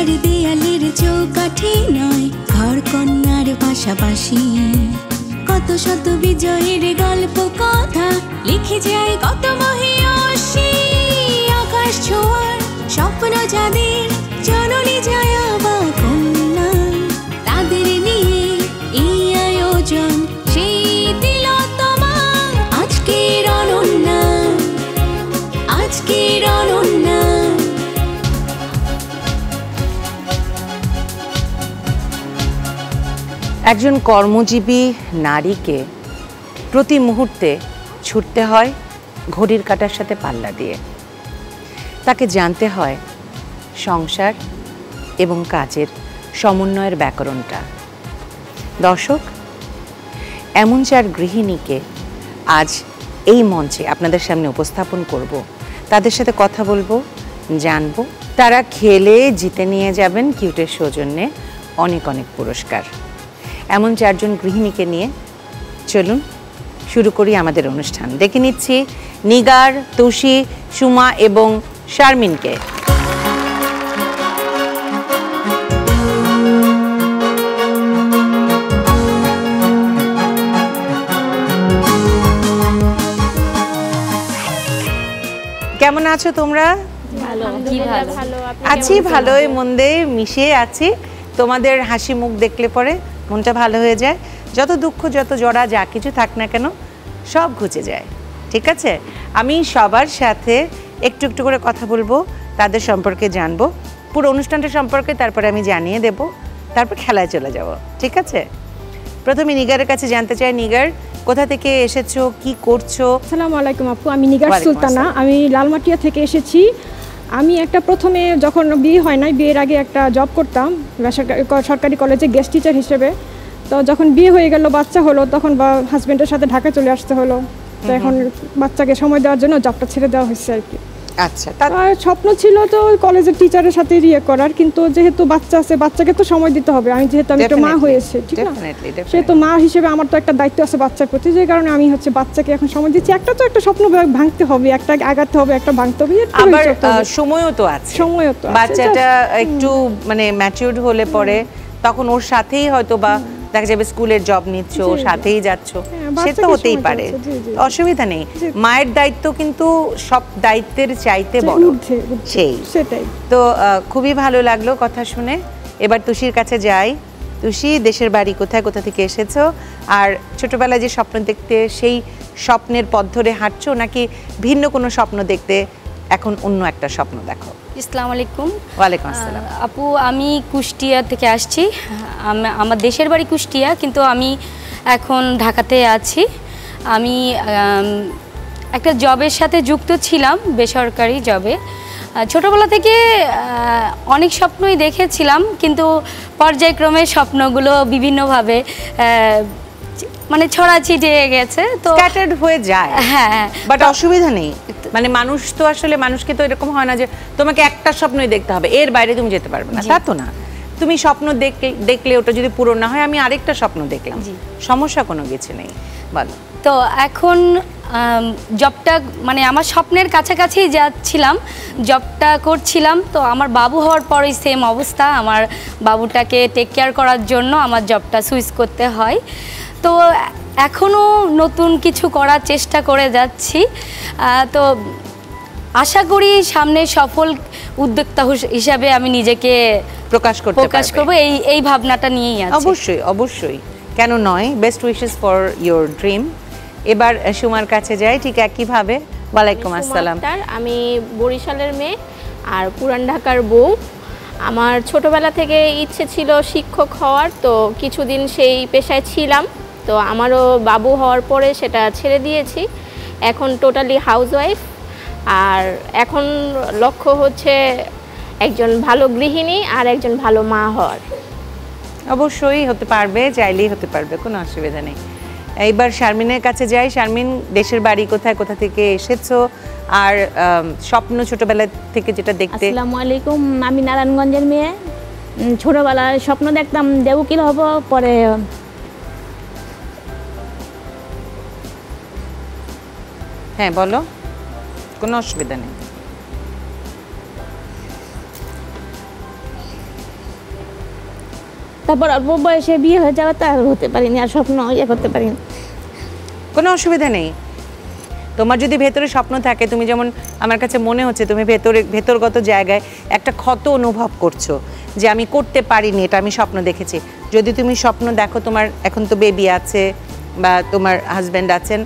চার দেয়ালের চৌকাঠি নয়, ঘর কন্যার পাশাপাশি কত শত বিজয়ের গল্প কথা লিখে যায় কত মহিয়সী। আকাশ ছোঁয়ার স্বপ্ন যাদের, জননী জয়া বা কন্যা, তাদের নিয়ে এই আয়োজন সেই তিলোত্তমা। আজকের অনন্যা, আজকের অনন্যা। একজন কর্মজীবী নারীকে প্রতি মুহূর্তে ছুটতে হয় ঘড়ির কাঁটার সাথে পাল্লা দিয়ে। তাকে জানতে হয় সংসার এবং কাজের সমন্বয়ের ব্যাকরণটা। দর্শক, এমন চার গৃহিণীকে আজ এই মঞ্চে আপনাদের সামনে উপস্থাপন করব। তাদের সাথে কথা বলবো, জানবো। তারা খেলে জিতে নিয়ে যাবেন কিউটের সৌজন্যে অনেক অনেক পুরস্কার। এমন চারজন গৃহিণীকে নিয়ে চলুন শুরু করি আমাদের অনুষ্ঠান। দেখে নিচ্ছি নিগার, তুষি, সুমা এবং শারমিনকে। কেমন আছো তোমরা? আছি, ভালোই মন্দে মিশিয়ে আছি। তোমাদের হাসি মুখ দেখলে পরে মনটা ভালো হয়ে যায়। যত দুঃখ, যত জড়া যা কিছু থাক না কেন সব ঘুচে যায়। ঠিক আছে, আমি সবার সাথে একটু একটু করে কথা বলবো, তাদের সম্পর্কে জানবো, পুরো অনুষ্ঠানটা সম্পর্কে তারপরে আমি জানিয়ে দেব, তারপর খেলায় চলে যাব। ঠিক আছে, প্রথমে নিগারের কাছে জানতে চাই, নিগার কোথা থেকে এসেছো, কি করছো? আসসালামু আলাইকুম আপু, আমি নিগার সুলতানা, আমি লালমাটিয়া থেকে এসেছি। আমি একটা প্রথমে যখন বিয়ে হয় নাই, বিয়ের আগে একটা জব করতাম সরকারি কলেজে গেস্ট টিচার হিসেবে। তো যখন বিয়ে হয়ে গেল, বাচ্চা হলো, তখন হাজব্যান্ডের সাথে ঢাকা চলে আসতে হলো। তো এখন বাচ্চাকে সময় দেওয়ার জন্য জবটা ছেড়ে দেওয়া হয়েছে আর কি। আচ্ছা, আর স্বপ্ন ছিল তো কলেজের টিচারের সাথে ইয়ে করার, কিন্তু যেহেতু বাচ্চা আছে, বাচ্চাকে তো সময় দিতে হবে। আমি যেহেতু একটা মা হয়েছে, ঠিক না, সেহেতু মা হিসেবে আমার তো একটা দায়িত্ব আছে বাচ্চার প্রতি, যে কারণে আমি বাচ্চাকে এখন সময় দিচ্ছি। একটা তো একটা স্বপ্ন ভাঙতে হবে, একটা আগাতে হবে, একটা ভাঙতে হবে, আবার সময়ও তো আছে। সময়ও তো বাচ্চাটা একটু মানে ম্যাচিউরড হলে পরে তখন ওর সাথেই হয়তো বা দেখা যাবে স্কুলের জব নিচ্ছ, সাথেই যাচ্ছ, সে তো হতেই পারে, অসুবিধা নেই। মায়ের দায়িত্ব কিন্তু সব দায়িত্বের চাইতে বড়, সেটাই তো। খুবই ভালো লাগলো কথা শুনে। এবার তুষির কাছে যাই। তুষি, দেশের বাড়ি কোথায়, কোথা থেকে এসেছো, আর ছোটবেলায় যে স্বপ্ন দেখতে সেই স্বপ্নের পথ ধরে হাঁটছো, নাকি ভিন্ন কোনো স্বপ্ন দেখতে এখন অন্য একটা স্বপ্ন দেখো? আসসালামু আলাইকুম। ওয়ালাইকুম আসসালাম। আপু, আমি কুষ্টিয়া থেকে আসছি। আমার দেশের বাড়ি কুষ্টিয়া, কিন্তু আমি এখন ঢাকাতে আছি। আমি একটা জবের সাথে যুক্ত ছিলাম, বেসরকারি জবে। ছোটবেলা থেকে অনেক স্বপ্নই দেখেছিলাম, কিন্তু পর্যায়ক্রমে স্বপ্নগুলো বিভিন্নভাবে মানে ছড়াছিটে গেছে, তো স্ক্যাটার্ড হয়ে যায়। হ্যাঁ, বাট অসুবিধা নেই। মানে মানুষ তো আসলে, মানুষকে তো এরকম হয় না যে তোমাকে একটা স্বপ্নই দেখতে হবে, এর বাইরে তুমি যেতে পারবে না, তা তো না। তুমি স্বপ্ন দেখলে ওটা যদি পূরণ না হয়, আমি আরেকটা স্বপ্ন দেখলাম, সমস্যা কোনো কিছু নেই, বলো। তো এখন জবটা মানে আমার স্বপ্নের কাছাকাছি যাচ্ছিলাম, জবটা করছিলাম। তো আমার বাবু হওয়ার পরেই সেম অবস্থা, আমার বাবুটাকে টেক কেয়ার করার জন্য আমার জবটা সুইচ করতে হয়। তো এখনও নতুন কিছু করার চেষ্টা করে যাচ্ছি। তো আশা করি সামনে সফল উদ্যোক্তা হিসাবে আমি নিজেকে প্রকাশ করব, এই ভাবনাটা নিয়েই আছি। অবশ্যই, অবশ্যই, কেন নয়। Best wishes for your dream. এবার সুমার কাছে যাই, ঠিক একইভাবে। ওয়ালাইকুম আসসালাম। আমি বরিশালের মেয়ে আর পুরান ঢাকার বউ। আমার ছোটবেলা থেকে ইচ্ছে ছিল শিক্ষক হওয়ার, তো কিছুদিন সেই পেশায় ছিলাম। তো আমারও বাবু হওয়ার পরে সেটা ছেড়ে দিয়েছি, এখন টোটালি হাউসওয়াইফ। আর এখন লক্ষ্য হচ্ছে একজন ভালো গৃহিণী আর একজন ভালো মা হওয়ার। অবশ্যই হতে পারবে, চাইলেই হতে পারবে, কোনো অসুবিধা নেই। এইবার শারমিনের কাছে যাই। শারমিন, দেশের বাড়ি কোথায়, কোথা থেকে এসেছো, আর স্বপ্ন ছোটবেলা থেকে যেটা দেখতে? আসসালামু আলাইকুম, আমি নারায়ণগঞ্জের মেয়ে। ছোটবেলায় স্বপ্ন দেখতাম দেবকিল হব, পরে হ্যাঁ বলো, কোনো অসুবিধা নেই। তারপর অল্প বয়সে বিয়ে হয়ে যাওয়া তার হতে পারিনি, আর স্বপ্ন ইয়ে করতে পারিনি। কোনো অসুবিধা নেই। তোমার যদি ভেতরে স্বপ্ন থাকে, তুমি যেমন আমার কাছে মনে হচ্ছে তুমি ভেতরগত জায়গায় একটা ক্ষত অনুভব করছো যে আমি করতে পারিনি, এটা আমি স্বপ্ন দেখেছি। যদি তুমি স্বপ্ন দেখো, তোমার এখন তো বেবি আছে বা তোমার হাজব্যান্ড আছেন,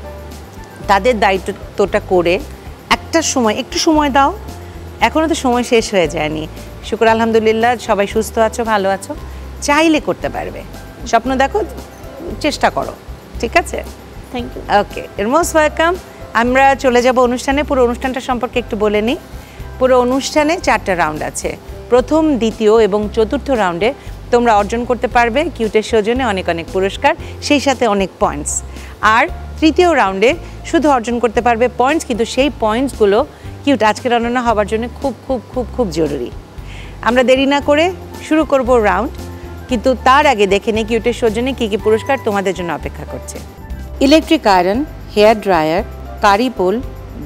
তাদের দায়িত্বটা করে একটা সময় একটু সময় দাও। এখনও তো সময় শেষ হয়ে যায়নি। শুকর আলহামদুলিল্লাহ সবাই সুস্থ আছো, ভালো আছো, চাইলে করতে পারবে। স্বপ্ন দেখো, চেষ্টা করো, ঠিক আছে? Thank you. Okay, most welcome. আমরা চলে যাব অনুষ্ঠানে। পুরো অনুষ্ঠানটা সম্পর্কে একটু বলে নিই। পুরো অনুষ্ঠানে 4টা রাউন্ড আছে। প্রথম, দ্বিতীয় এবং চতুর্থ রাউন্ডে তোমরা অর্জন করতে পারবে কিউটের সৌজন্যে অনেক অনেক পুরস্কার, সেই সাথে অনেক পয়েন্টস। আর তৃতীয় রাউন্ডে শুধু অর্জন করতে পারবে পয়েন্টস, কিন্তু সেই পয়েন্টসগুলো কিউট আজকের অনন্য হওয়ার জন্য খুব খুব খুব খুব জরুরি। আমরা দেরি না করে শুরু করব রাউন্ড, কিন্তু তার আগে দেখে নিই কিউটের সৌজন্যে কী কী পুরস্কার তোমাদের জন্য অপেক্ষা করছে। Electric iron, hair dryer, curry bowl,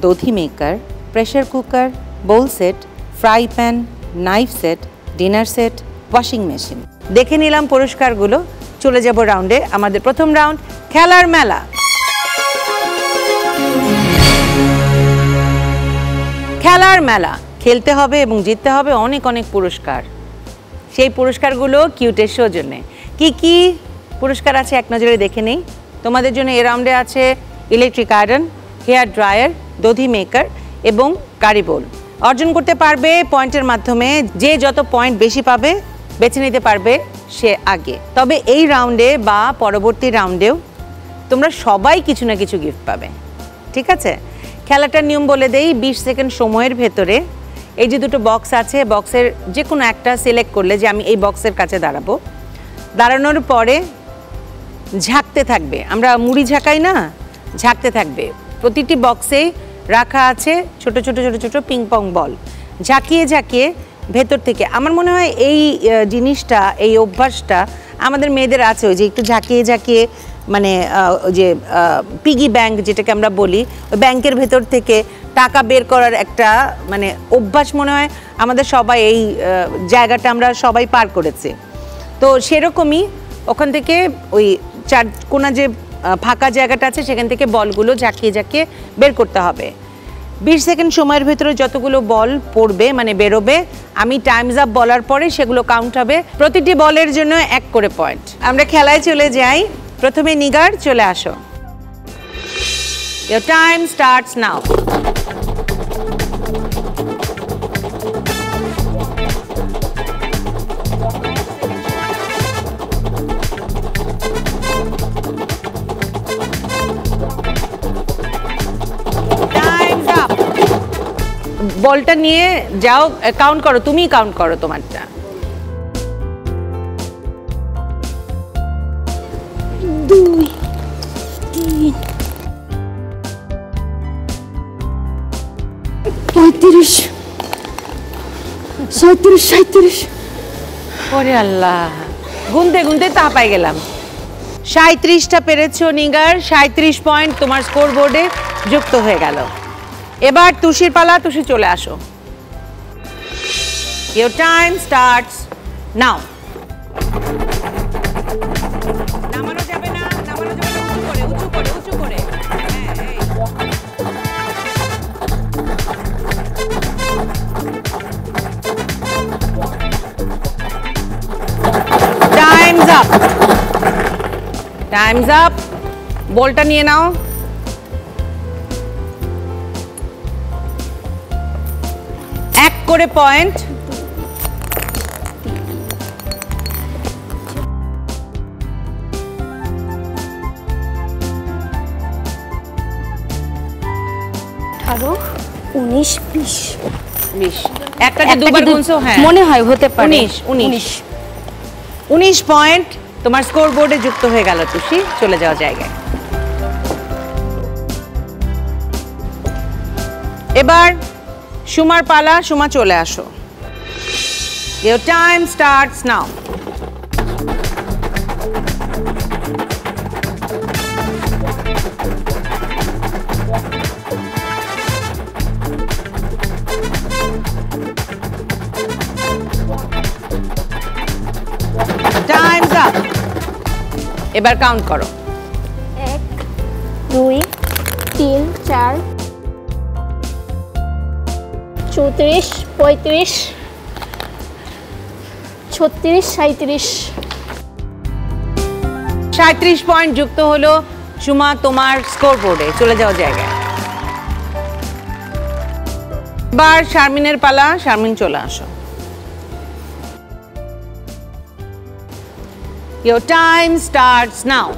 দধি maker, pressure cooker, bowl set, fry pan, knife set, dinner set, washing machine. দেখে নিলাম পুরস্কারগুলো, চলে যাব রাউন্ডে। আমাদের প্রথম রাউন্ড, খেলার মেলা। খেলার মেলা খেলতে হবে এবং জিততে হবে অনেক অনেক পুরস্কার। সেই পুরস্কারগুলো কিউটের সৌজন্যে। কি কি পুরস্কার আছে এক নজরে দেখে নেই। তোমাদের জন্য এই রাউন্ডে আছে ইলেকট্রিক আয়রন, হেয়ার ড্রায়ার, দধি মেকার এবং কারি বোল। অর্জন করতে পারবে পয়েন্টের মাধ্যমে। যে যত পয়েন্ট বেশি পাবে বেছে নিতে পারবে সে আগে। তবে এই রাউন্ডে বা পরবর্তী রাউন্ডেও তোমরা সবাই কিছু না কিছু গিফট পাবে, ঠিক আছে? খেলাটার নিয়ম বলে দেই। 20 সেকেন্ড সময়ের ভেতরে এই যে দুটো বক্স আছে, বক্সের যে কোনো একটা সিলেক্ট করলে যে আমি এই বক্সের কাছে দাঁড়াবো, দাঁড়ানোর পরে ঝাঁকতে থাকবে। আমরা মুড়ি ঝাঁকাই না, ঝাঁকতে থাকবে। প্রতিটি বক্সেই রাখা আছে ছোট ছোট ছোট ছোট পিং পং বল। ঝাঁকিয়ে ঝাঁকিয়ে ভেতর থেকে, আমার মনে হয় এই জিনিসটা, এই অভ্যাসটা আমাদের মেয়েদের আছে, ওই যে একটু ঝাঁকিয়ে ঝাঁকিয়ে, মানে ওই যে পিগি ব্যাংক যেটাকে আমরা বলি, ওই ব্যাংকের ভেতর থেকে টাকা বের করার একটা মানে অভ্যাস মনে হয় আমাদের সবাই, এই জায়গাটা আমরা সবাই পার করেছি। তো সেরকমই ওখান থেকে ওই চার কোনা যে ফাঁকা জায়গাটা আছে সেখান থেকে বলগুলো ঝাঁকিয়ে ঝাঁকিয়ে বের করতে হবে। 20 সেকেন্ড সময়ের ভিতরে যতগুলো বল পড়বে মানে বেরোবে, আমি টাইমস আপ বলার পরে সেগুলো কাউন্ট হবে। প্রতিটি বলের জন্য 1 করে পয়েন্ট। আমরা খেলায় চলে যাই। প্রথমে নিগার, চলে আসো। Your time starts now. বলটা নিয়ে যাও, কাউন্ট করো, তুমি কাউন্ট করো তোমারটা। 2 3 35 37 37। ওরে আল্লাহ, গুনতে গুনতে তা পাই গেলাম। 37টা পেরেছো নিগার, 37 পয়েন্ট তোমার স্কোর বোর্ডে যুক্ত হয়ে গেল। এবার তুষির পালা, তুষি চলে আসো। Your time starts now. নামানো যাবে না, নামানো যাবে না, উঁচু করে, উঁচু করে, উঁচু করে। হ্যাঁ, এই। Time's up. Time's up. বলটা নিয়ে নাও। এক করে পয়েন্ট। একটা যে দুবার গুনছো, হ্যাঁ মনে হয় হতে পারে 19 পয়েন্ট তোমার স্কোর বোর্ডে যুক্ত হয়ে গেল। তুষি, চলে যাওয়া জায়গায়। এবার সুমার পালা, সুমা চলে আসো। Your time starts now. Time's এবার কাউন্ট করো। 1 2 3 4 34 35 36 37 37 পয়েন্ট যুক্ত হলো সুমা তোমার স্কোর বোর্ডে। চলে যাও জায়গায়। এবার শারমিনের পালা। শারমিন চলে আসো। Your time starts now.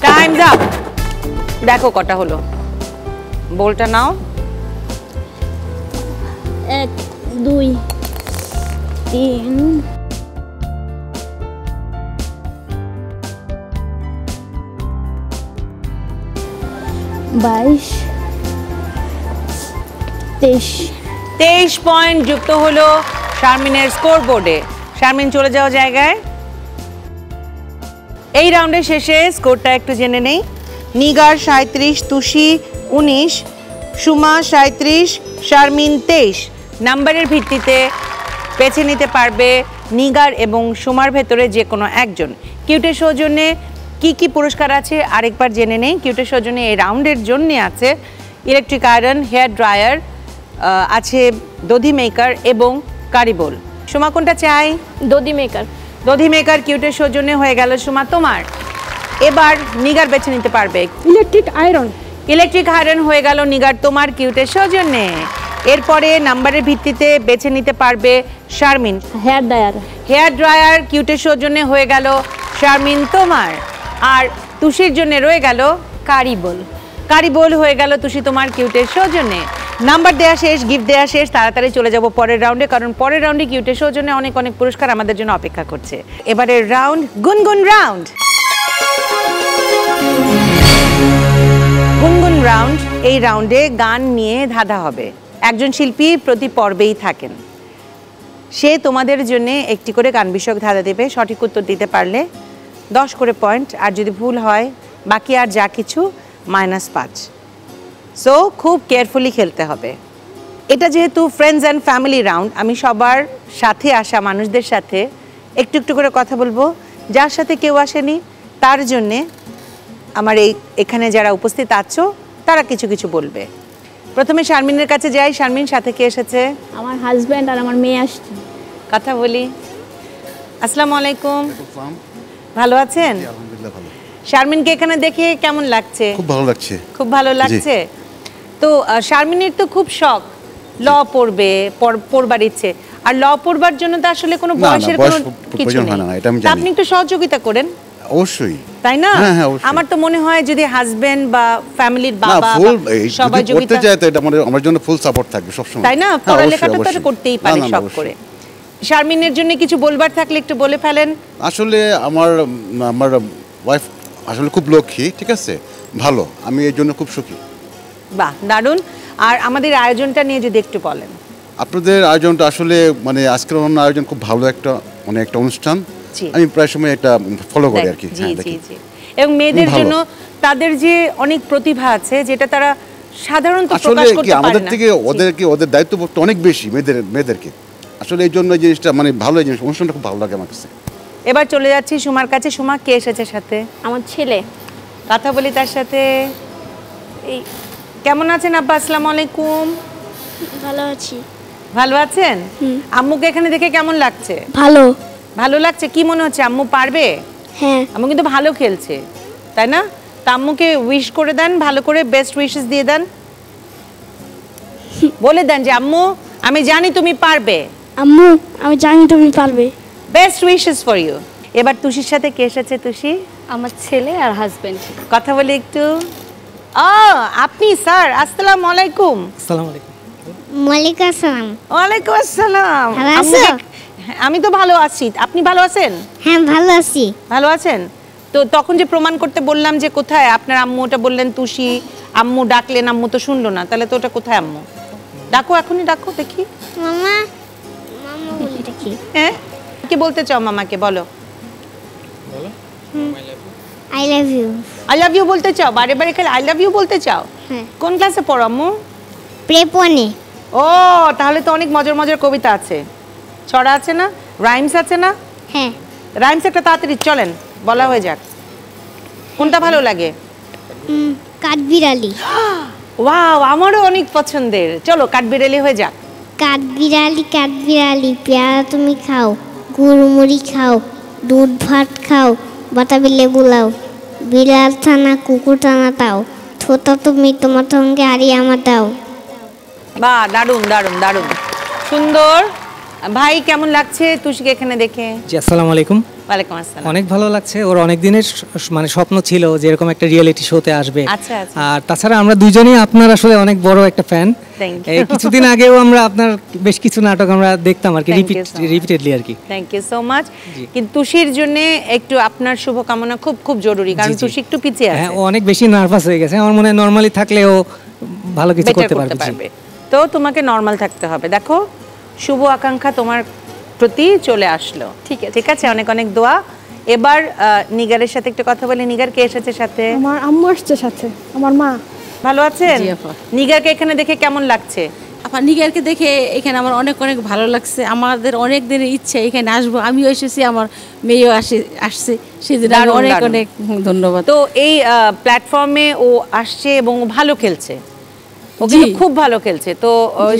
Time's up. দেখো কটা হলো। বলটা নাও। 1 2 3 22 23 23 পয়েন্ট যুক্ত হলো শারমিনের স্কোর বোর্ডে। শারমিন চলে যাও জায়গায়। এই রাউন্ডের শেষে স্কোরটা একটু জেনে নেই। নিগার 37, তুষি 19, সুমা 37, শারমিন 23। নাম্বারের ভিত্তিতে বেছে নিতে পারবে নিগার এবং সুমার ভেতরে যে কোনো একজন। কিউটের সৌজন্যে কি কি পুরস্কার আছে আরেকবার জেনে নেই। কিউটের সৌজন্যে এই রাউন্ডের জন্য আছে ইলেকট্রিক আয়রন, হেয়ার ড্রায়ার, আছে দধি মেকার এবং কারিবোল। সুমা কোনটা চাই? দধি মেকার। দধি মেকার কিউটের সৌজন্যে হয়ে গেল সুমা তোমার। এবার নিগার বেছে নিতে পারবে। Electric iron. ইলেকট্রিক আয়রন হয়ে গেল নিগার তোমার কিউটের সৌজন্যে। এরপরে নাম্বারের ভিত্তিতে বেছে নিতে পারবে Sharmin. Hair dryer. Hair dryer কিউটের সৌজন্যে হয়ে গেল শারমিন তোমার। আর তুষির জন্য রয়ে গেল কারিবোল। কারিবোল হয়ে গেল তুষি তোমার কিউটের সৌজন্যে। নাম্বার দেয়া শেষ, গিফট দেয়া শেষ। তাড়াতাড়ি চলে যাব পরের রাউন্ডে, কারণ পরের রাউন্ডে কিউটের সৌজন্যে অনেক অনেক পুরস্কার আমাদের জন্য অপেক্ষা করছে। এবারের রাউন্ড গুনগুন রাউন্ড। গুনগুন রাউন্ড। এই রাউন্ডে গান নিয়ে ধাঁধা হবে। একজন শিল্পী প্রতি পর্বেই থাকেন। সে তোমাদের জন্য একটি করে গান বিষয়ক ধাঁধা দেবে। সঠিক উত্তর দিতে পারলে 10 করে পয়েন্ট, আর যদি ভুল হয় বাকি আর যা কিছু -5। সো খুব কেয়ারফুলি খেলতে হবে। এটা যেহেতু ফ্রেন্ডস অ্যান্ড ফ্যামিলি রাউন্ড, আমি সবার সাথে আসা মানুষদের সাথে একটু একটু করে কথা বলবো। যার সাথে কেউ আসেনি তার জন্যে আমার এখানে যারা উপস্থিত আছো তারা কিছু কিছু বলবে। প্রথমে শারমিনের কাছে যাই। শারমিন, সাথে কে এসেছে? আমার হাজব্যান্ড আর আমার মেয়ে আসছে। কথা বলি। আসসালামু আলাইকুম। ভালো আছেন? আলহামদুলিল্লাহ ভালো। শারমিনকে এখানে দেখে কেমন লাগছে? খুব ভালো লাগছে। খুব ভালো লাগছে। তো শারমিনের তো খুব শখ ল পড়বে, পড়বার ইচ্ছে। আর ল পড়বার জন্য তো আসলে কোনো বয়সের কোনো কিছু নেই। তা আপনি একটু সহযোগিতা করেন। অবশ্যই, তাই না? আমার তো মনে হয় যদি হাজবেন্ড বা ফ্যামিলির বাবা সবাই করতে চায় তো এটা আমার জন্য ফুল সাপোর্ট থাকবে সব সময়। তাই না? পড়ালেখাটা তো করতেই পারে শখ করে। শারমিনের জন্য কিছু বলবার থাকলে একটু বলে ফেলেন। আসলে আমার ওয়াইফ আসলে খুব লক্ষ্মী, ঠিক আছে, ভালো। আমি এর জন্য খুব সুখী। বাহ, দারুণ। আর আমাদের আয়োজনটা নিয়ে যদি একটু বলেন। আপনাদের আয়োজনটা আসলে মানে আজকের আয়োজন খুব ভালো একটা অনুষ্ঠান। আমি প্রায় সময় এটা ফলো করি আর কি। জি জি জি। এবং মেয়েদের জন্য তাদের যে অনেক প্রতিভা আছে যেটা তারা সাধারণত প্রকাশ করতে পারে না। আমাদের থেকে ওদের দায়িত্ববোধ অনেক বেশি মেয়েদেরকে। আসলে এই জন্য জিনিসটা মানে ভালো জিনিস, অনুষ্ঠানটা খুব ভালো লাগে আমার কাছে। এবার চলে যাচ্ছি সুমার কাছে। সুমা, কে এসেছে সাথে? আমার ছেলে। কথা বলি তার সাথে। এই কেমন আছেন আব্বা? আসসালামু আলাইকুম। ভালো আছি। ভালো আছেন? আম্মুকে এখানে দেখে কেমন লাগছে? ভালো। ভালো লাগছে। কি মনে হচ্ছে আম্মু পারবে? হ্যাঁ। আম্মু কিন্তু ভালো খেলছে, তাই না? তা আম্মুকে উইশ করে দেন, ভালো করে বেস্ট উইশেস দিয়ে দেন। বলে দেন যে আম্মু আমি জানি তুমি পারবে। আম্মু আমি জানি তুমি পারবে। Best wishes for you. এবার তুষির সাথে কে এসেছে? তুষি, আমার ছেলে আর হাজবেন্ড। কথা বলি একটু। আপনি স্যার, আসসালামু আলাইকুম। আসসালামু আলাইকুম। ওয়ালাইকুম আসসালাম। ওয়ালাইকুম আসসালাম। ভালো আছো? আমি তো ভালো আছি। আপনি ভালো আছেন? হ্যাঁ ভালো আছি। ভালো আছেন তো? তখন যে প্রমাণ করতে বললাম যে কোথায় আপনার আম্মু, ওটা বললেন তুষি। আম্মু ডাকলেন, আম্মু তো শুনলো না। তাহলে তো ওটা কোথায় আম্মু? ডাকো, এখনই ডাকো দেখি। মামা, মামা বলে ডাকি। হ্যাঁ, কি বলতে চাও মামাকে? বলো। I love you. I love you বলতে চাও? বারে বারে খালি আই লাভ ইউ বলতে চাও? হ্যাঁ। কোন ক্লাসে পড়ো আম্মু? প্রেপনে। ও, তাহলে তো অনেক মজার মজার কবিতা আছে, ছড়া আছে না, রাইমস আছে না? হ্যাঁ। রাইমস একটা তাড়াতাড়ি চলেন বলা হয়ে যাক। কোনটা ভালো লাগে? কাঠবিড়ালি। ওয়াও, আমারও অনেক পছন্দের। চলো কাঠবিড়ালি হয়ে যাক। কাঠবিড়ালি কাঠবিড়ালি পেয়ারা তুমি খাও, গুড়মুড়ি খাও, দুধ ভাত খাও, বাতাবি লেবু লাও, বিড়াল থানা কুকুর টানা তাও, থোতা তুমি তোমার সঙ্গে হারিয়ে আমার দাও। বাহ, দারুণ দারুণ দারুণ সুন্দর। ভাই কেমন লাগছে তুষিকে এখানে দেখে? জি, আসসালামু আলাইকুম। ওয়ালাইকুম আসসালাম। অনেক ভালো লাগছে। ওর অনেক দিনের মানে স্বপ্ন ছিল যে এরকম একটা রিয়েলিটি শোতে আসবে। আচ্ছা আচ্ছা। আর তাছাড়া আমরা দুইজনই আপনার আসলে অনেক বড় একটা ফ্যান। এই কিছুদিন আগেও আমরা আপনার বেশ কিছু নাটক আমরা দেখতাম আর কি, রিপিটেডলি আর কি। Thank you so much. কিন্তু তুষির জন্য একটু আপনার শুভকামনা খুব খুব জরুরি, কারণ তুষি একটু পিছিয়ে আছে। হ্যাঁ, ও অনেক বেশি নার্ভাস হয়ে গেছে। আমার মনে হয় নরমালি থাকলে ও ভালো কিছু করতে পারবে। তো তোমাকে নরমাল থাকতে হবে। দেখো, শুভ আকাঙ্ক্ষা তোমার প্রতি চলে আসলো। ঠিক আছে, ঠিক আছে, অনেক অনেক দোয়া। এবার নিগারের সাথে একটু কথা বলি। নিগার কে এসেছে সাথে? আমার আম্মু আসছে সাথে, আমার মা। ভালো আছেন? নিগারকে এখানে দেখে কেমন লাগছে? আপা, নিগারকে দেখে এখানে আমার অনেক অনেক ভালো লাগছে। আমাদের অনেক দিনের ইচ্ছে এখানে আসবো, আমিও এসেছি, আমার মেয়েও আসছে, সেদিন অনেক অনেক ধন্যবাদ। তো এই প্ল্যাটফর্মে ও আসছে এবং ভালো খেলছে, ও কিন্তু খুব ভালো খেলছে। তো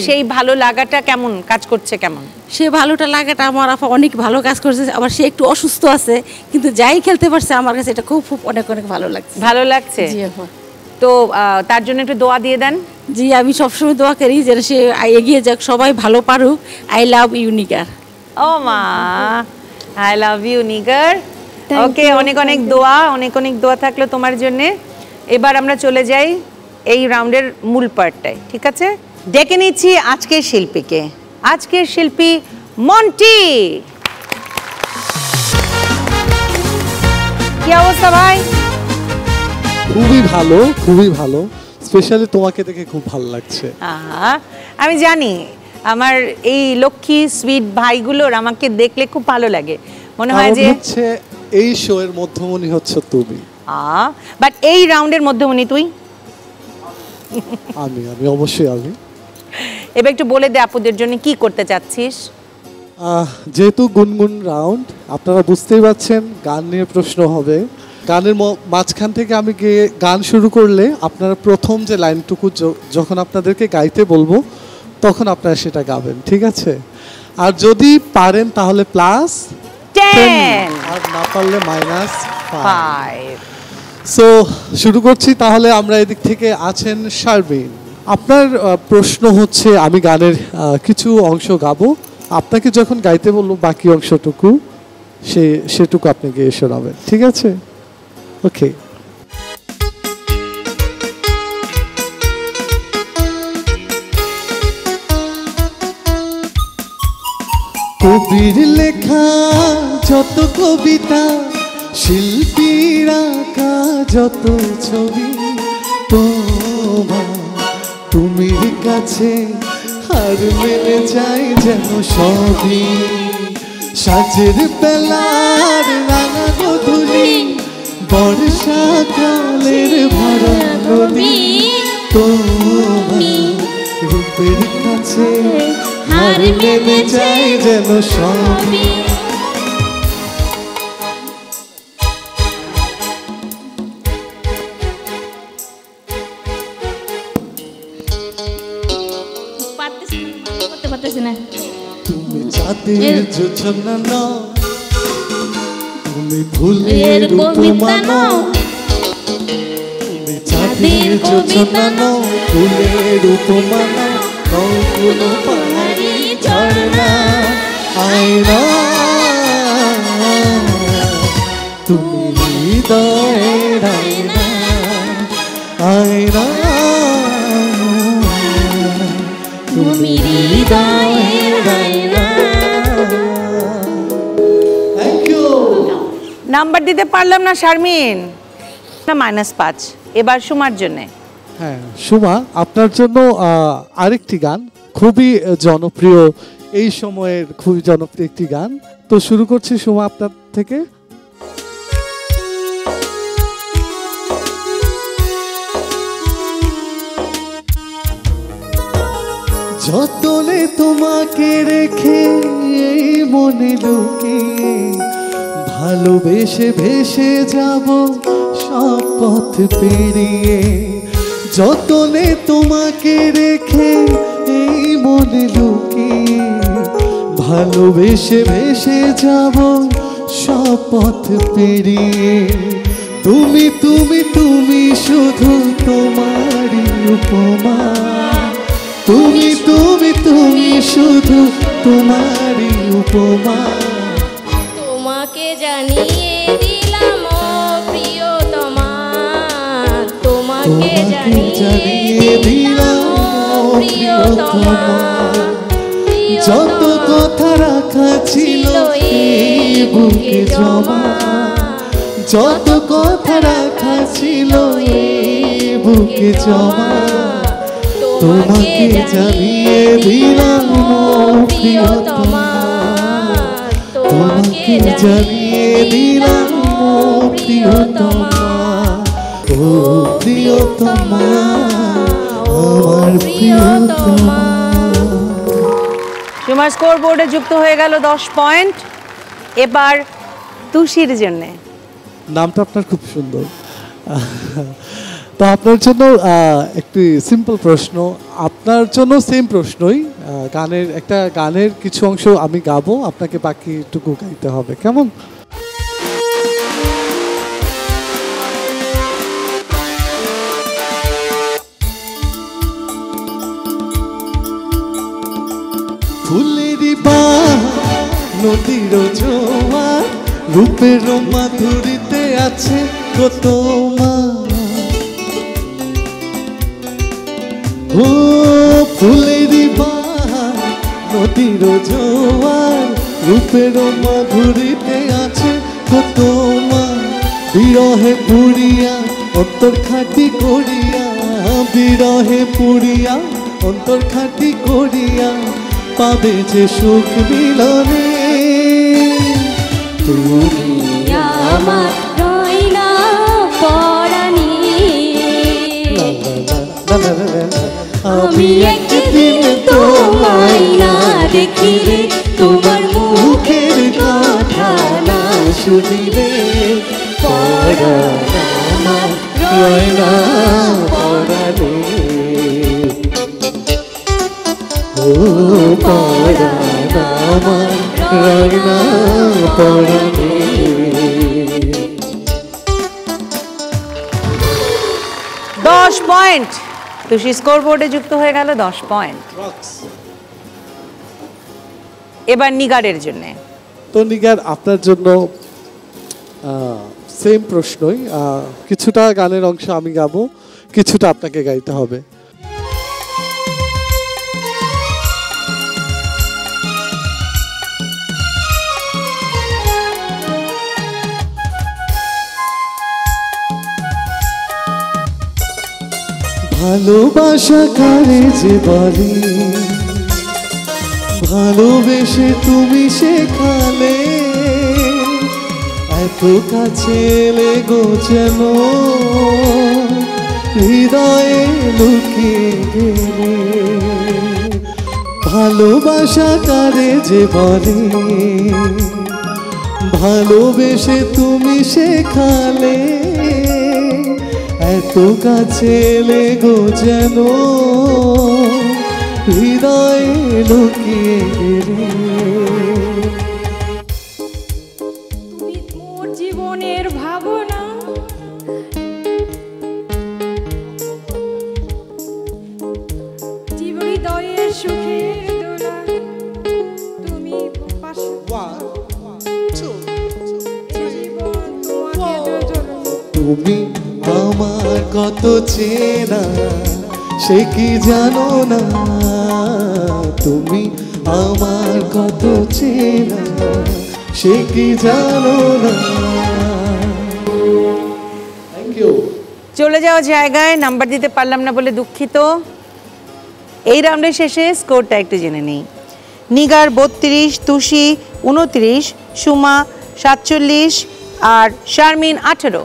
সেই ভালো লাগাটা কেমন কাজ করছে? কেমন সে ভালোটা লাগাটা আমার আপা অনেক ভালো কাজ করছে। আবার সে একটু অসুস্থ আছে, কিন্তু যাই খেলতে পারছে আমার কাছে এটা খুব খুব অনেক অনেক ভালো লাগছে। ভালো লাগছে? জি আপা। তো তার জন্য একটু দোয়া দিয়ে দেন। জি, আমি সবসময় দোয়া করি যে সে এগিয়ে যাক, সবাই ভালো পারুক। I love you Nigar. ও মা, আই লাভ ইউ নিগার। ওকে, অনেক অনেক দোয়া, অনেক অনেক দোয়া থাকলো তোমার জন্য। এবার আমরা চলে যাই এই রাউন্ডের মূল পার্টটায়, ঠিক আছে? ডেকে নিচ্ছি আজকের শিল্পীকে। আজকের শিল্পী মন্টি। কি অবস্থা ভাই? খুবই ভালো, খুবই ভালো। স্পেশালি তোমাকে দেখে খুব ভালো লাগছে। আমি জানি আমার এই লক্ষ্মী সুইট ভাইগুলোর আমাকে দেখলে খুব ভালো লাগে, মনে হয় যে হচ্ছে এই শো এর মধ্যমণি হচ্ছে তুমি। বাট এই রাউন্ডের মধ্যমণি তুই? আমি অবশ্যই আমি। এবার একটু বলে দে আপুদের জন্য কি করতে চাচ্ছিস? যেহেতু গুনগুন রাউন্ড, আপনারা বুঝতেই পারছেন গান নিয়ে প্রশ্ন হবে। গানের মাঝখান থেকে আমি গান শুরু করলে আপনারা প্রথম যে লাইনটুকু যখন আপনাদেরকে গাইতে বলবো তখন আপনারা সেটা গাবেন, ঠিক আছে? আর যদি পারেন তাহলে +10, আর না পারলে -5। সো শুরু করছি তাহলে। আমরা এদিক থেকে আছেন শারমিন। আপনার প্রশ্ন হচ্ছে, আমি গানের কিছু অংশ গাবো, আপনাকে যখন গাইতে বলবো বাকি অংশটুকু সেটুকু আপনি গিয়ে শোনাবেন, ঠিক আছে? ওকে। কবির লেখা যত কবিতা, শিল্পীর আঁকা যত ছবি, তুমির কাছে হার মেনে যাই যেন সবই। সাজের বেলার রাঙা গধূলি, বর্ষাকালের ভরা নদী, তোমার রূপের কাছে হার মেনে যাই যেন সবই। তুমি চাঁদের জোছনা নও, তুমি ফুলের উপমা নও, তুমি চাঁদের জোছনা নও, ফুলের উপমা নও, কোনো পাহাড়ি ঝর্ণা আয়না, তুমি হৃদয়ের আয়না, আয়না তুমি হৃদয়ের আয়না। নাম্বার দিতে পারলাম না শারমিন, না -5। এবার সুমার জন্য। হ্যাঁ সুমা, আপনার জন্য আরেকটি গান, খুবই জনপ্রিয়, এই সময়ের খুবই জনপ্রিয় একটি গান। তো শুরু করছি সুমা আপনার থেকে। যতনে তোমাকে রেখে এই মনে লুকিয়ে ভালোবেসে ভেসে যাব সব পথ পেরিয়ে। যতনে তোমাকে রেখে এই মনে লুকিয়ে ভালোবেসে ভেসে যাব সব পথ পেরিয়ে। তুমি তুমি তুমি শুধু তোমারই উপমা, তুমি তুমি তুমি শুধু তোমারই উপমা। তোমাকে জানিয়ে দিলাম ও প্রিয়তমা, তোমাকে জানিয়ে দিলাম ও প্রিয়তমা। যত কথা রাখা ছিল এই বুকে জমা, যত কথা রাখা ছিল এই বুকে জমা। তোমাকে জানিয়ে দিলাম ও প্রিয়তমা, তোমাকে জানিয়ে দিলাম ও প্রিয়তমা, ও প্রিয়তমা, আমার প্রিয়তমা। তোমার স্কোর বোর্ডে যুক্ত হয়ে গেল 10 পয়েন্ট। এবার তুষির জন্য। নামটা আপনার খুব সুন্দর। তো আপনার জন্য একটি সিম্পল প্রশ্ন, আপনার জন্য সেম প্রশ্নই। গানের কিছু অংশ আমি গাবো, আপনাকে বাকিটুকু গাইতে হবে, কেমন? ফুলেরই বাহার নদীর জোয়ার, রূপের মাধুরীতে আছে কত মা। ও ফুলেরই বাহার নদীর জোয়ার, রূপের মাধুরীতে আছে কত মা। বিরহে পুরিয়া অন্তর খাটি করিয়া, বিরহে পুরিয়া অন্তর খাটি করিয়া, পাবে যে সুখ মিলনে। তুমি আমার রইলা পরাণী, আমি একদিন তোমায় না দেখিলে, তোমার মুখের কথা না শুনিলে, পরাণ আমার রইলা পরাণী। ও পরাণ আমার রইলা পরাণী। 10 পয়েন্ট। তুষি স্কোর বোর্ডে যুক্ত হয়ে গেল 10 পয়েন্ট। এবার নিগারের জন্য। তো নিগার, আপনার জন্য সেম প্রশ্নই। কিছুটা গানের অংশ আমি গাবো, কিছুটা আপনাকে গাইতে হবে। ভালোবাসা কারে যে বলে, ভালোবেসে তুমি শেখালে, এত কাছে লেগো যেন হৃদয়ে লুকিয়ে গেলে। ভালোবাসা কারে যে বলে, ভালোবেসে তুমি শেখালে, এত কাছে লেগো যেন হৃদয়ে লুকিয়ে গেলে। তুমি মোর জীবনের ভাবনা, হৃদয়ের সুখের দোলা, তুমি পাশে তুমি আমার কত চেনা সে কি জানো না, তুমি আমার কত চেনা সে কি জানো না। Thank you. চলে যাওয়া জায়গায় নাম্বার দিতে পারলাম না বলে দুঃখিত। এই রাউন্ডের শেষে স্কোরটা একটু জেনে নিই। নিগার 32, তুষি 29, সুমা 47 আর শারমিন 18।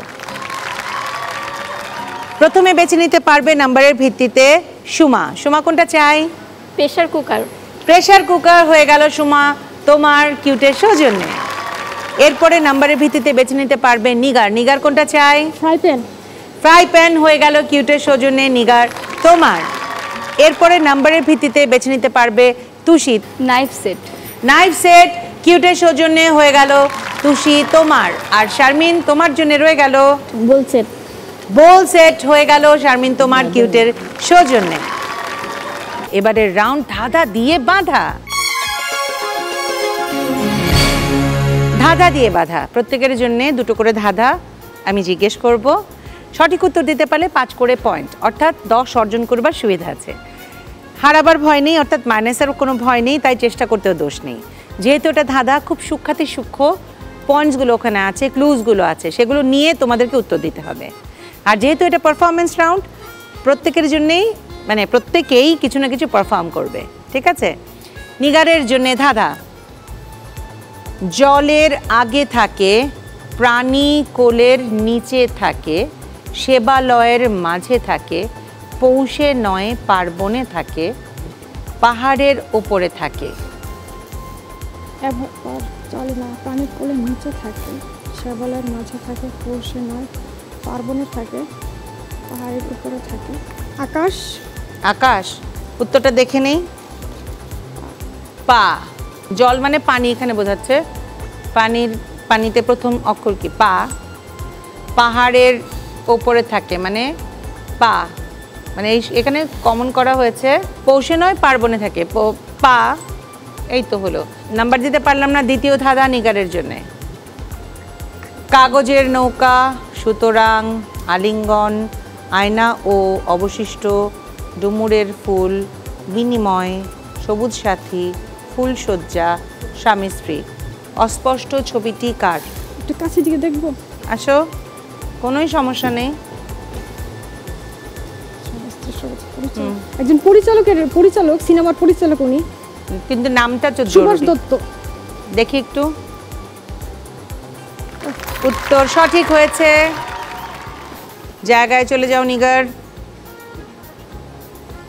প্রথমে বেছে নিতে পারবে নাম্বারের ভিত্তিতে সুমা। সুমা কোনটা চাই? Pressure cooker. প্রেসার কুকার হয়ে গেল সুমা তোমার কিউটের সৌজন্যে। এরপরে নাম্বারের ভিত্তিতে বেছে নিতে পারবে নিগার। নিগার কোনটা চাই? Fry pan. ফ্রাই প্যান হয়ে গেল কিউটের সৌজন্যে নিগার তোমার। এরপরে নাম্বারের ভিত্তিতে বেছে নিতে পারবে Tushi. Knife set. Knife set কিউটের সৌজন্যে হয়ে গেল তুষি তোমার। আর শারমিন তোমার জন্য রয়ে গেল বোল সেট। বোল সেট হয়ে গেল শারমিন তোমার কিউটের সৌজন্যে। এবারে রাউন্ড ধাঁধা দিয়ে বাঁধা। ধাঁধা দিয়ে বাঁধা, প্রত্যেকের জন্য দুটো করে ধাঁধা আমি জিজ্ঞেস করব। সঠিক উত্তর দিতে পারলে 5 করে পয়েন্ট, অর্থাৎ 10 অর্জন করবার সুবিধা আছে। হারাবার ভয় নেই, অর্থাৎ মাইনাসের কোনো ভয় নেই, তাই চেষ্টা করতেও দোষ নেই। যেহেতু এটা ধাঁধা, খুব সূক্ষ্মাতি সূক্ষ্ম পয়েন্টসগুলো ওখানে আছে, ক্লুজগুলো আছে, সেগুলো নিয়ে তোমাদেরকে উত্তর দিতে হবে। আর যেহেতু এটা পারফরমেন্স রাউন্ড, প্রত্যেকের জন্যেই মানে প্রত্যেকেই কিছু না কিছু পারফর্ম করবে, ঠিক আছে? নিগারের জন্যে ধাঁধা। জলের আগে থাকে, প্রাণী কোলের নিচে থাকে, সেবালয়ের মাঝে থাকে, পৌষে নয় পার্বণে থাকে, পাহাড়ের ওপরে থাকে। চলে না, প্রাণীর কোলের নিচে থাকে, সেবালয়ের মাঝে থাকে, পৌষে নয় পার্বণে থাকে, পাহাড়ের উপরে থাকে। আকাশ। আকাশ, উত্তরটা দেখে নেই। পা। জল মানে পানি এখানে বোঝাচ্ছে, পানিতে প্রথম অক্ষর কি? পা। পাহাড়ের ওপরে থাকে মানে পা, মানে এখানে কমন করা হয়েছে পৌষে নয় পার্বণে থাকে, পা। এই তো হলো। নাম্বার দিতে পারলাম না, দ্বিতীয় ধাঁধা নিগারের জন্যে। কাগজের নৌকা, সুতরাং, আলিঙ্গন, আয়না ও অবশিষ্ট, ডুমুরের ফুল, বিনিময়, সবুজ সাথী, ফুলশয্যা, স্বামী স্ত্রী। অস্পষ্ট ছবিটি কার? একটু কাছে দিকে দেখবো। আসো, কোনোই সমস্যা নেই। একজন পরিচালক, সিনেমার পরিচালক উনি, কিন্তু নামটা সুভাষ দত্ত। দেখি একটু। উত্তর সঠিক হয়েছে। জায়গায় চলে যাও নিগার।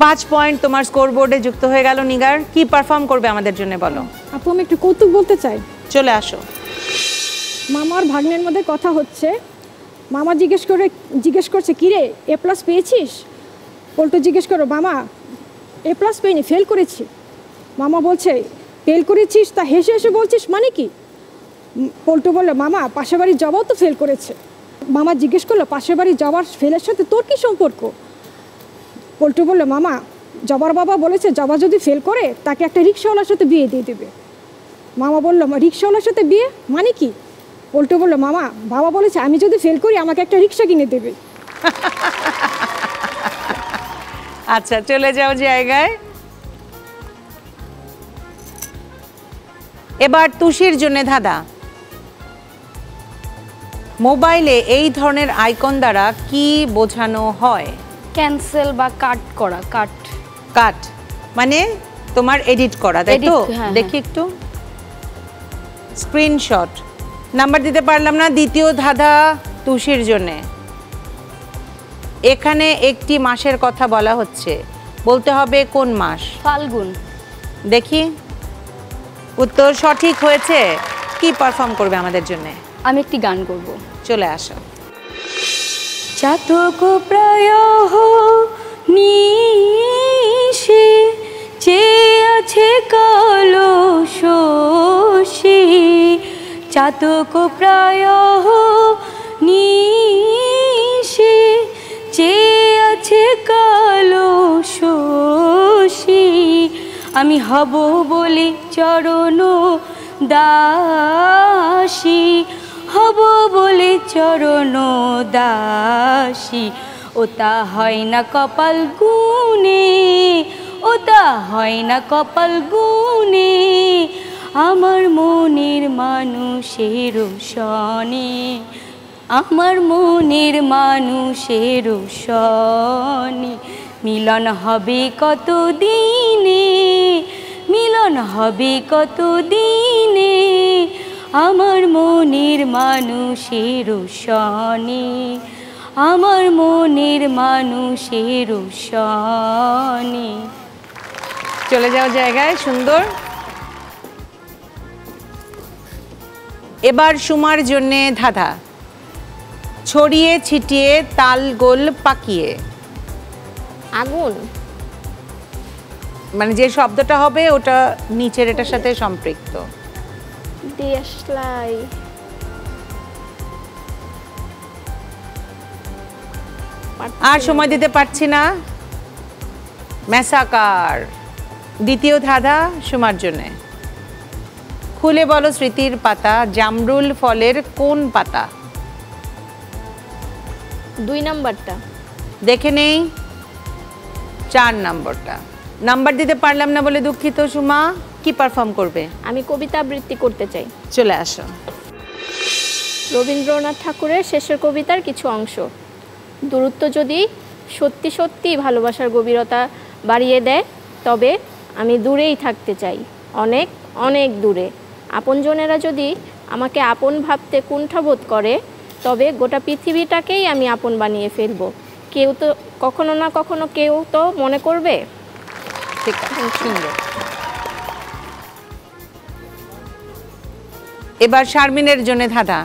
5 পয়েন্ট তোমার স্কোর বোর্ডে যুক্ত হয়ে গেল। নিগার, কি পারফর্ম করবে আমাদের জন্য বলো? আপু, আমি একটু কৌতুক বলতে চাই। চলে আসো। মামার ভাগ্নের মধ্যে কথা হচ্ছে। মামা জিজ্ঞেস করছে, কিরে A+ পেয়েছিস? পল্টু জিজ্ঞেস করো, মামা A+ পেইনি, ফেল করেছি। মামা বলছে, ফেল করেছিস তা হেসে হেসে বলছিস মানে কি? পল্টু বললো, মামা পাশের বাড়ির জবাও তো ফেল করেছে। মামা জিজ্ঞেস করলো, পাশের বাড়ির জবার ফেলের সাথে তোর কি সম্পর্ক? পল্টু বললো, মামা জবার বাবা বলেছে জবা যদি ফেল করে তাকে একটা রিক্সাওয়ালার সাথে বিয়ে দিয়ে দেবে। মামা বললো, রিক্সাওয়ালার সাথে বিয়ে মানে কি? পল্টু বললো, মামা বাবা বলেছে আমি যদি ফেল করি আমাকে একটা রিক্সা কিনে দেবে। আচ্ছা, চলে যাও জায়গায়। এবার তুষির জন্য ধাঁধা। মোবাইলে এই ধরনের আইকন দ্বারা কি বোঝানো হয়? ক্যান্সেল বা কাট করা। কাট মানে তোমার এডিট করা, তাই তো? দেখি একটু স্ক্রিনশট। নাম্বার দিতে পারলাম না, দ্বিতীয় ধাঁধা তুষির জন্যে। এখানে একটি মাসের কথা বলা হচ্ছে, বলতে হবে কোন মাস? ফাল্গুন। দেখি, উত্তর সঠিক হয়েছে। কি পারফর্ম করবে আমাদের জন্য? আমি একটি গান করব। চলে আসো। চাতক প্রায় নিশে চেয়ে আছে কালো শশী, চাতক প্রায় নিশে চেয়ে আছে কালো শশী, আমি হব বলে চরণ দাসী, হব বলে চরণ দাসী। ওটা হয় না কপাল গুনে, ওটা হয় না কপাল গুনে, আমার মনের মানুষের সনে, আমার মনের মানুষের সনে। মিলন হবে কত দিনে, মিলন হবে কত দিনে, আমার মনের মানুষের সনে, আমার মনের মানুষের সনে। চলে যাও জায়গায়, সুন্দর। এবার সুমার জন্য ধাঁধা। ছড়িয়ে ছিটিয়ে তাল গোল পাকিয়ে। আগুন। মানে যে শব্দটা হবে ওটা নিচের এটার সাথে সম্পৃক্ত। দেশলাই। আর সময় দিতে পারছি না। ম্যাসাকার। দ্বিতীয় ধাঁধা সুমার জন্য। খুলে বলো স্মৃতির পাতা, জামরুল ফলের কোন পাতা? 2 নাম্বারটা। দেখে নেই 4 নম্বরটা। নাম্বার দিতে পারলাম না বলে দুঃখিত সুমা। কি পারফর্ম করবে? আমি কবিতা আবৃত্তি করতে চাই। চলে আসো। রবীন্দ্রনাথ ঠাকুরের শেষের কবিতার কিছু অংশ। দূরত্ব যদি সত্যি সত্যি ভালোবাসার গভীরতা বাড়িয়ে দেয়, তবে আমি দূরেই থাকতে চাই, অনেক অনেক দূরে। আপনজনেরা যদি আমাকে আপন ভাবতে কুণ্ঠাবোধ করে, তবে গোটা পৃথিবীটাকেই আমি আপন বানিয়ে ফেলবো। কেউ তো কখনো না কখনো কেউ তো মনে করবে। ঠিক আছে, সুন্দর। এবার শারমিনের জন্য ধাঁধা।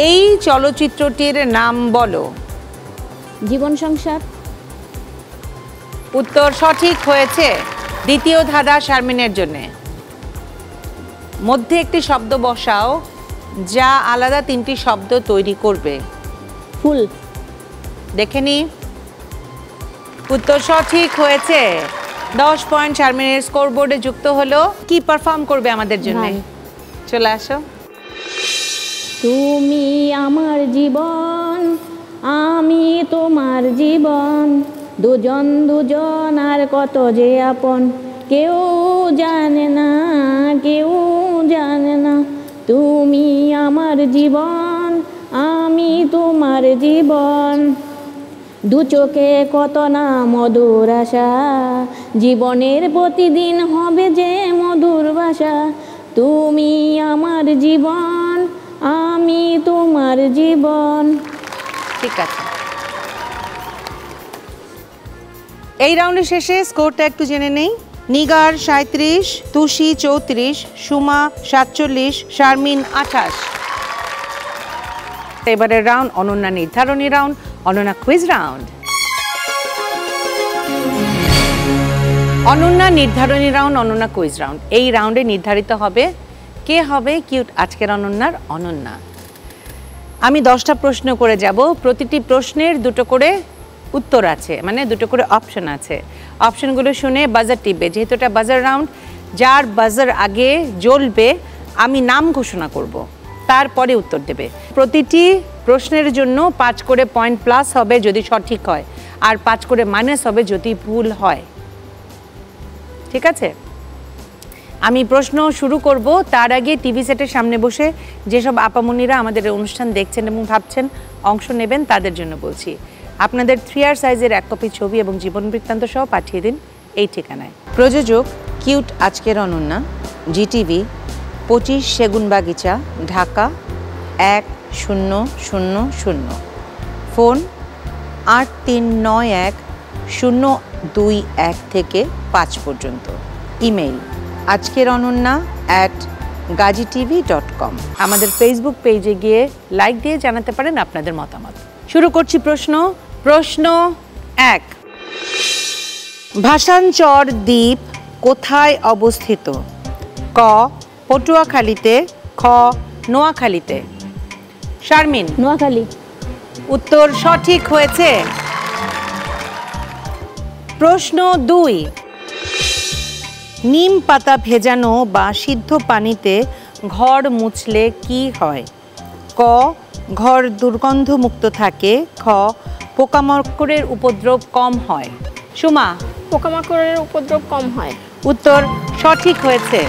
এই চলচ্চিত্রটির নাম বলো। জীবন সংসার। উত্তর সঠিক হয়েছে। দ্বিতীয় ধাঁধা শারমিনের জন্য। মধ্যে একটি শব্দ বসাও যা আলাদা 3টি শব্দ তৈরি করবে। ফুল। দেখে নি। উত্তর সঠিক হয়েছে। 10 পয়েন্ট শারমিনের স্কোরবোর্ডে যুক্ত হলো। কি পারফর্ম করবে আমাদের জন্য? চলে আসো। তুমি আমার জীবন, আমি তোমার জীবন, দুজন দুজন আর কত যে আপন, কেউ জানে না, কেউ জানে না। তুমি আমার জীবন, আমি তোমার জীবন, দু চোখে কত না মধুর আশা, জীবনের প্রতিদিন হবে যে মধুর ভাষা। তুমি আমার জীবন, আমি তোমার জীবন। ঠিক আছে। এই রাউন্ডের শেষে স্কোরটা একটু জেনে নেই। নিগার 37, তুষি 34, সুমা 47, শারমিন 28। এবারের রাউন্ড অনন্যা নির্ধারণী round, Ananya quiz round. Ananya নির্ধারণী রাউন্ড, অনন্যা কুইজ রাউন্ড। এই রাউন্ডে নির্ধারিত হবে কে হবে কিউট আজকের অনন্যার অনন্যা। আমি 10টা প্রশ্ন করে যাব। প্রতিটি প্রশ্নের 2টো করে উত্তর আছে, মানে 2টো করে অপশন আছে। অপশনগুলো শুনে বাজার টিপবে। যেহেতু এটা বাজার রাউন্ড, যার বাজার আগে জ্বলবে আমি নাম ঘোষণা করব, তারপরে উত্তর দেবে। প্রতিটি প্রশ্নের জন্য 5 করে পয়েন্ট প্লাস হবে যদি সঠিক হয়, আর 5 করে মাইনাস হবে যদি ভুল হয়। ঠিক আছে? আমি প্রশ্ন শুরু করব। তার আগে টিভি সেটের সামনে বসে যেসব আপামনিরা আমাদের অনুষ্ঠান দেখছেন এবং ভাবছেন অংশ নেবেন, তাদের জন্য বলছি, আপনাদের 3R সাইজের 1 কপি ছবি এবং জীবন বৃত্তান্ত সহ পাঠিয়ে দিন এই ঠিকানায়। প্রযোজক কিউট আজকের অনন্যা, জিটিভি, 25 সেগুনবাগিচা, ঢাকা 1000। ফোন 8391-021 থেকে 5 পর্যন্ত। ইমেইল আজকের অনন্যা@gazitv.com। আমাদের ফেসবুক পেজে গিয়ে লাইক দিয়ে জানাতে পারেন আপনাদের মতামত। শুরু করছি প্রশ্ন। প্রশ্ন 1, ভাসানচর দ্বীপ কোথায় অবস্থিত? ক পটুয়াখালীতে, খ নোয়াখালীতে। শারমিন? নোয়াখালী। উত্তর সঠিক হয়েছে। প্রশ্ন 2, নিম পাতা ভেজানো বা সিদ্ধ পানিতে ঘর মুছলে কি হয়? ক ঘর দুর্গন্ধমুক্ত থাকে, খ পোকামাকড়ের উপদ্রব কম হয়। সুমা? পোকামাকড়ের উপদ্রব কম হয়। উত্তর সঠিক হয়েছে।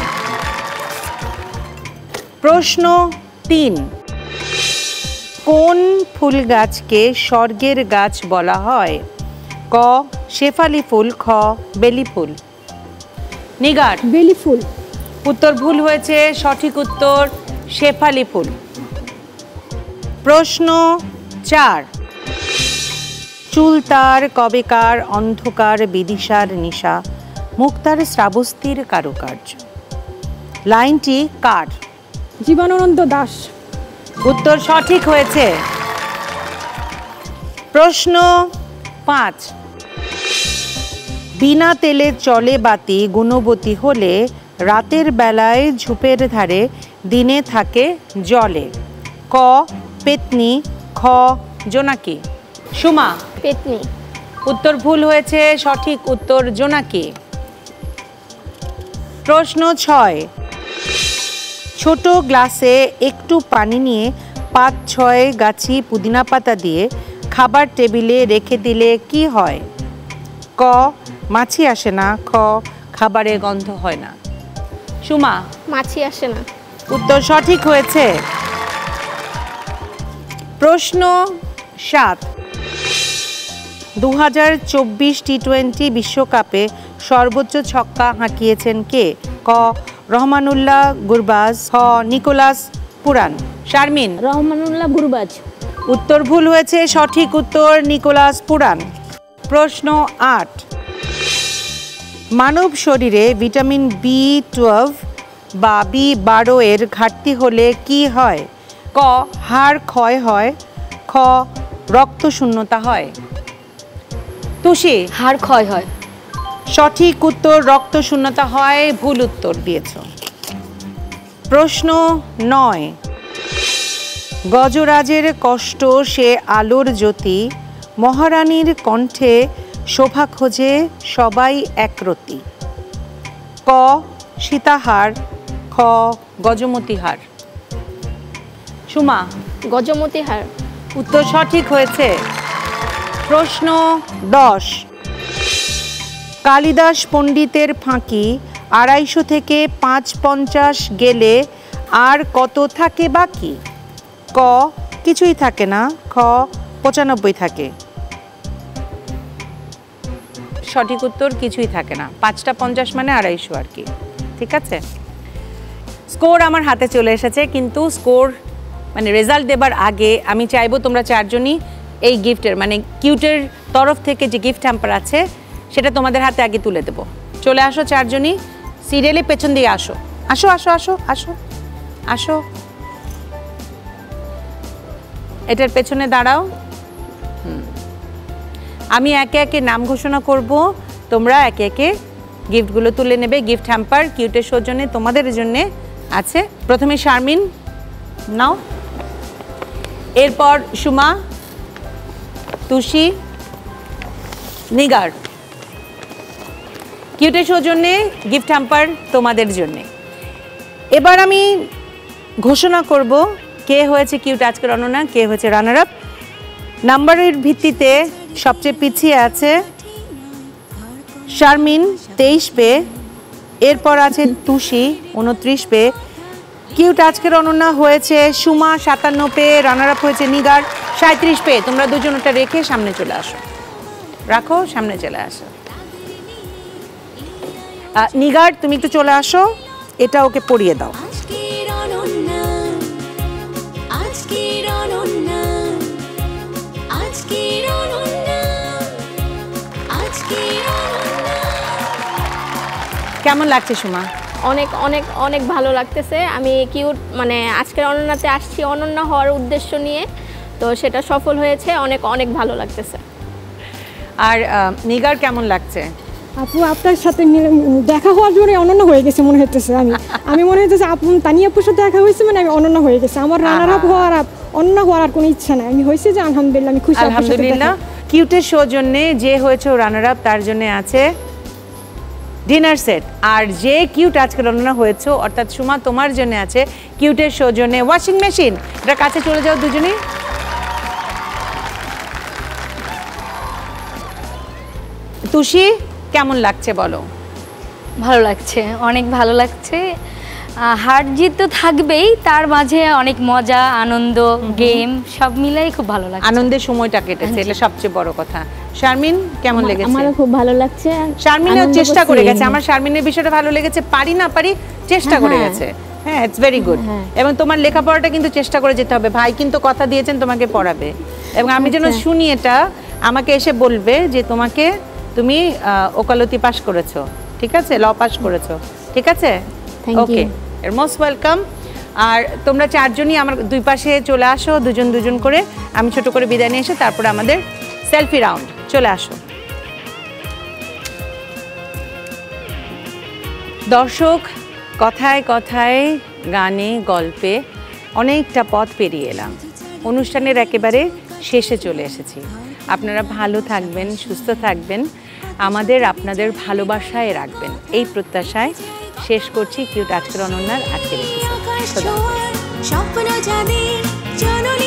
প্রশ্ন 3, কোন ফুল গাছকে স্বর্গের গাছ বলা হয়? ক শেফালি ফুল, খ বেলি ফুল। নিগার? বেলি ফুল। উত্তর ভুল হয়েছে। সঠিক উত্তর শেফালি ফুল। প্রশ্ন 4, চুল তার কবেকার অন্ধকার বিদিশার নিশা মুক্তার শ্রাবস্তির কারুকার্য। লাইনটি কার? জীবনানন্দ দাশ। উত্তর সঠিক হয়েছে। প্রশ্ন 5, বিনা তেলে চলে বাতি গুণবতী হলে রাতের বেলায় ঝোপের ধারে দিনে থাকে জলে। ক পেতনি, খ জোনাকি। সুমা? পেতনি। উত্তর ভুল হয়েছে, সঠিক উত্তর জোনাকি। প্রশ্ন 6, ছোট গ্লাসে একটু পানি নিয়ে 5-6 গাছি পুদিনা পাতা দিয়ে খাবার টেবিলে রেখে দিলে কি হয়? ক মাছি আসে না, খ খাবারে গন্ধ হয় না। সুমা? মাছি আসে না। উত্তর সঠিক হয়েছে। প্রশ্ন 7, 2024 টি20 বিশ্বকাপে সর্বোচ্চ ছক্কা হাঁকিয়েছেন কে? ক রহমানুল্লাহ গুরবাজ, খ নিকোলাস পুরান। শারমিন? রহমানুল্লাহ গুরবাজ। উত্তর ভুল হয়েছে, সঠিক উত্তর নিকোলাস পুরান। প্রশ্ন 8, মানব শরীরে ভিটামিন B12 বা B12 এর ঘাটতি হলে কি হয়? ক হাড় ক্ষয় হয়, খ রক্ত শূন্যতা হয়। তুষি? হাড় ক্ষয় হয়। সঠিক উত্তর রক্ত শূন্যতা হয়, ভুল উত্তর দিয়েছ। প্রশ্ন 9, গজরাজের কষ্ট সে আলোর জ্যোতি, মহারানীর কণ্ঠে শোভা খোঁজে সবাই একরতি। ক সীতাহার, খ গজমতি হার। সুমা? গজমতি হার। উত্তর সঠিক হয়েছে। প্রশ্ন 10, কালিদাস পণ্ডিতের ফাঁকি 250 থেকে 550 গেলে আর কত থাকে বাকি? ক কিছুই থাকে না, খ 95 থাকে। সঠিক উত্তর কিছুই থাকে না, 5টা 50 মানে 250 আর কি। ঠিক আছে, স্কোর আমার হাতে চলে এসেছে, কিন্তু স্কোর মানে রেজাল্ট দেবার আগে আমি চাইবো তোমরা চারজনই এই গিফটের মানে কিউটের তরফ থেকে যে গিফট হ্যাম্পার আছে সেটা তোমাদের হাতে আগে তুলে দেবো। চলে আসো চারজনই, সিরিয়ালে পেছন দিয়ে আসো, আসো আসো আসো আসো আসো, এটার পেছনে দাঁড়াও। আমি একে একে নাম ঘোষণা করব, তোমরা একে একে গিফটগুলো তুলে নেবে। গিফট হ্যাম্পার কিউটের সৌজন্যে তোমাদের জন্য আছে। প্রথমে শারমিন নাও, এরপর সুমা, তুষি, নিগার। কিউটের সৌজন্যে গিফট হ্যাম্পার তোমাদের জন্য। এবার আমি ঘোষণা করব কে হয়েছে কিউট আজকের অনন্যা, কে হয়েছে রানার আপ। নাম্বারের ভিত্তিতে সবচেয়ে পিছিয়ে আছে শারমিন 23 পেয়ে, এরপর আছে তুষি 29 পেয়ে। কিউট আজকের অনন্যা হয়েছে সুমা 57 পেয়ে, রানার আপ হয়েছে নিগার 37 পেয়ে। তোমরা দুজন ওটা রেখে সামনে চলে আসো, রাখো, সামনে চলে আসো। নিগার তুমি একটু চলে আসো, এটা ওকে পরিয়ে দাও। কেমন লাগছে সুমা? অনেক অনেক অনেক ভালো লাগতেছে। আমি কিউট মানে আজকের অনন্যাতে আসছি অনন্যা হওয়ার উদ্দেশ্য নিয়ে, তো সেটা সফল হয়েছে। অনেক অনেক ভালো লাগতেছে। আর নিগার কেমন লাগছে? আপু আপনার সাথে দেখা হওয়ার জন্য অনন্য হয়ে গেছে মনে হইতেছে। আমি মনে হইতেছে আপু তানিয়া আপুর সাথে দেখা হয়েছে মানে আমি অনন্য হয়ে গেছে। আমার রানার আপ হওয়ার অন্য হওয়ার আর কোনো ইচ্ছা নাই। আমি হয়েছে যে আলহামদুলিল্লাহ, আমি খুশি। আলহামদুলিল্লাহ, কিউটের সৌজন্যে যে হয়েছে রানার আপ তার জন্য আছে ডিনার সেট, আর যে কিউট আজকের অনন্যা হয়েছে অর্থাৎ সুমা তোমার জন্য আছে কিউটের সৌজন্যে ওয়াশিং মেশিন। এটা কাছে চলে যাও দুজনেই। তুষি কেমন লাগছে বলো? ভালো লাগছে, অনেক ভালো লাগছে। হার জিত তো থাকবেই, তার মাঝে অনেক মজা, আনন্দ, গেম সব মিলাই খুব ভালো লাগছে। আনন্দের সময়টা কেটেছে, এটা সবচেয়ে বড় কথা। শারমিন কেমন লেগেছে? আমারও খুব ভালো লাগছে। শারমিনও চেষ্টা করে গেছে, আমার শারমিনের বিষয়টা ভালো লেগেছে। পারি না পারি চেষ্টা করে গেছে, হ্যাঁ ইটস ভেরি গুড। এবং তোমার লেখাপড়াটা কিন্তু চেষ্টা করে যেতে হবে। ভাই কিন্তু কথা দিয়েছেন তোমাকে পড়াবে, এবং আমি যেন শুনি এটা, আমাকে এসে বলবে যে তুমি ওকালতি পাশ করেছো, ঠিক আছে, ল পাস করেছো, ঠিক আছে, Thank you. ওকে, এর মোস্ট ওয়েলকাম। আর তোমরা চারজনই আমার দুই পাশে চলে আসো, দুজন দুজন করে, আমি ছোট করে বিদায় নিয়ে এসে তারপরে আমাদের সেলফি রাউন্ড, চলে আসো। দর্শক, কথায় কথায়, গানে, গল্পে অনেকটা পথ পেরিয়ে এলাম, অনুষ্ঠানের একেবারে শেষে চলে এসেছি। আপনারা ভালো থাকবেন, সুস্থ থাকবেন, আমাদের আপনাদের ভালোবাসায় রাখবেন, এই প্রত্যাশায় শেষ করছি কিউট আজকের অনন্যার আজকের এপিসোড। স্বপ্ন যাদের জননী